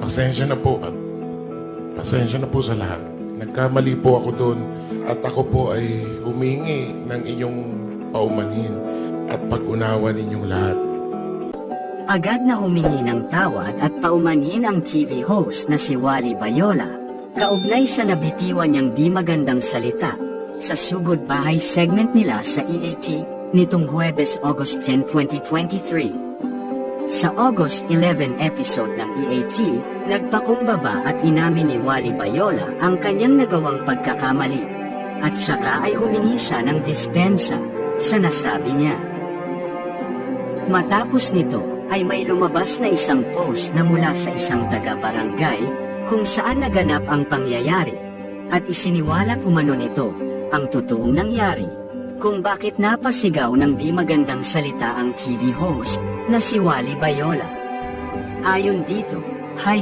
Pasensya na po at pasensya na po sa lahat. Nagkamali po ako doon at ako po ay humingi ng inyong paumanhin at pag-unawa ninyong lahat. Agad na humingi ng tawad at paumanhin ang TV host na si Wally Bayola, kaugnay sa nabitiwan niyang di magandang salita sa Sugod Bahay segment nila sa EAT nitong Huwebes, August 10, 2023. Sa August 11 episode ng EAT, nagpakumbaba at inamin ni Wally Bayola ang kanyang nagawang pagkakamali at saka ay humingi siya ng dispensa sa nasabi niya. Matapos nito ay may lumabas na isang post na mula sa isang taga-barangay kung saan naganap ang pangyayari at isiniwalat umano nito ang totoong nangyari kung bakit napasigaw ng di magandang salita ang TV host na si Wally Bayola. Ayon dito,